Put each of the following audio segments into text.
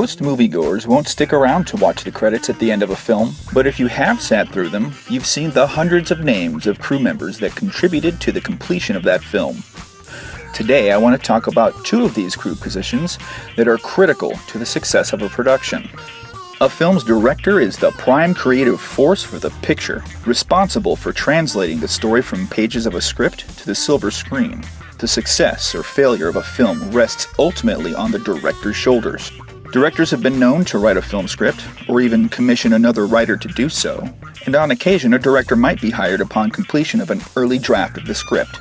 Most moviegoers won't stick around to watch the credits at the end of a film, but if you have sat through them, you've seen the hundreds of names of crew members that contributed to the completion of that film. Today, I want to talk about two of these crew positions that are critical to the success of a production. A film's director is the prime creative force for the picture, responsible for translating the story from pages of a script to the silver screen. The success or failure of a film rests ultimately on the director's shoulders. Directors have been known to write a film script, or even commission another writer to do so, and on occasion a director might be hired upon completion of an early draft of the script.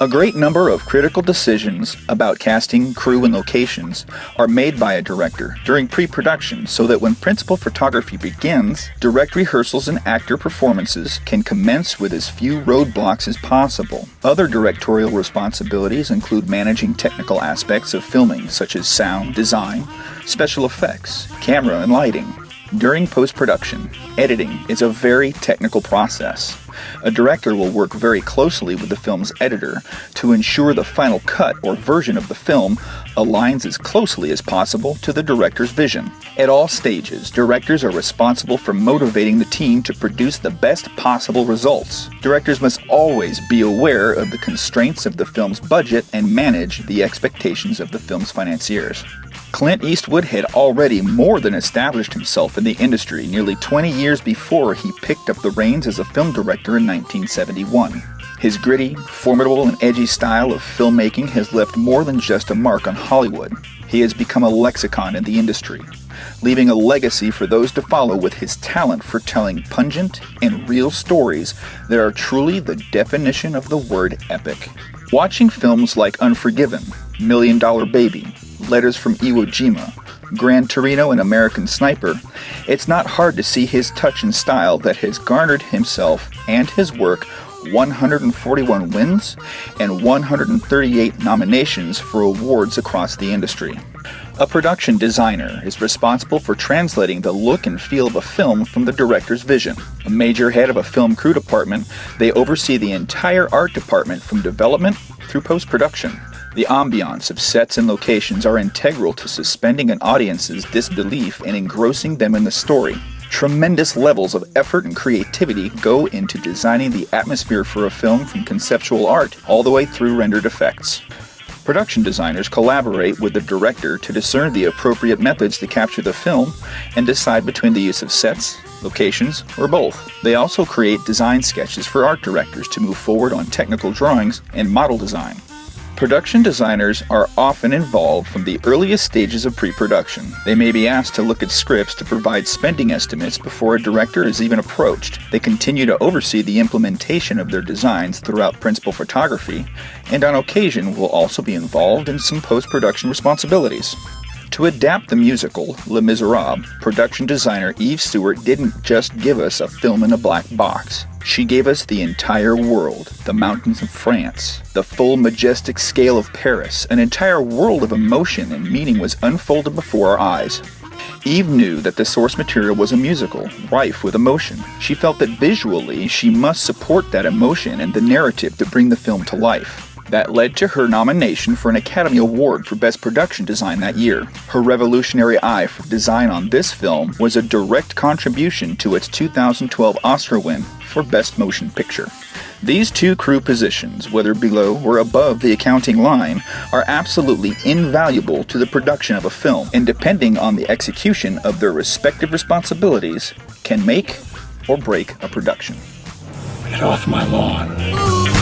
A great number of critical decisions about casting, crew, and locations are made by a director during pre-production so that when principal photography begins, direct rehearsals and actor performances can commence with as few roadblocks as possible. Other directorial responsibilities include managing technical aspects of filming such as sound, design, special effects, camera, and lighting. During post-production, editing is a very technical process. A director will work very closely with the film's editor to ensure the final cut or version of the film aligns as closely as possible to the director's vision. At all stages, directors are responsible for motivating the team to produce the best possible results. Directors must always be aware of the constraints of the film's budget and manage the expectations of the film's financiers. Clint Eastwood had already more than established himself in the industry nearly 20 years before he picked up the reins as a film director in 1971. His gritty, formidable, and edgy style of filmmaking has left more than just a mark on Hollywood. He has become a lexicon in the industry, leaving a legacy for those to follow with his talent for telling pungent and real stories that are truly the definition of the word epic. Watching films like Unforgiven, $1 Million Baby, Letters from Iwo Jima, Gran Torino, and American Sniper, it's not hard to see his touch and style that has garnered himself and his work 141 wins and 138 nominations for awards across the industry. A production designer is responsible for translating the look and feel of a film from the director's vision. A major head of a film crew department, they oversee the entire art department from development through post-production. The ambiance of sets and locations are integral to suspending an audience's disbelief and engrossing them in the story. Tremendous levels of effort and creativity go into designing the atmosphere for a film from conceptual art all the way through rendered effects. Production designers collaborate with the director to discern the appropriate methods to capture the film and decide between the use of sets, locations, or both. They also create design sketches for art directors to move forward on technical drawings and model design. Production designers are often involved from the earliest stages of pre-production. They may be asked to look at scripts to provide spending estimates before a director is even approached. They continue to oversee the implementation of their designs throughout principal photography, and on occasion will also be involved in some post-production responsibilities. To adapt the musical Les Miserables, production designer Eve Stewart didn't just give us a film in a black box. She gave us the entire world, the mountains of France, the full majestic scale of Paris. An entire world of emotion and meaning was unfolded before our eyes. Eve knew that the source material was a musical, rife with emotion. She felt that visually she must support that emotion and the narrative to bring the film to life. That led to her nomination for an Academy Award for Best Production Design that year. Her revolutionary eye for design on this film was a direct contribution to its 2012 Oscar win for Best Motion Picture. These two crew positions, whether below or above the accounting line, are absolutely invaluable to the production of a film, and depending on the execution of their respective responsibilities, can make or break a production. Get off my lawn.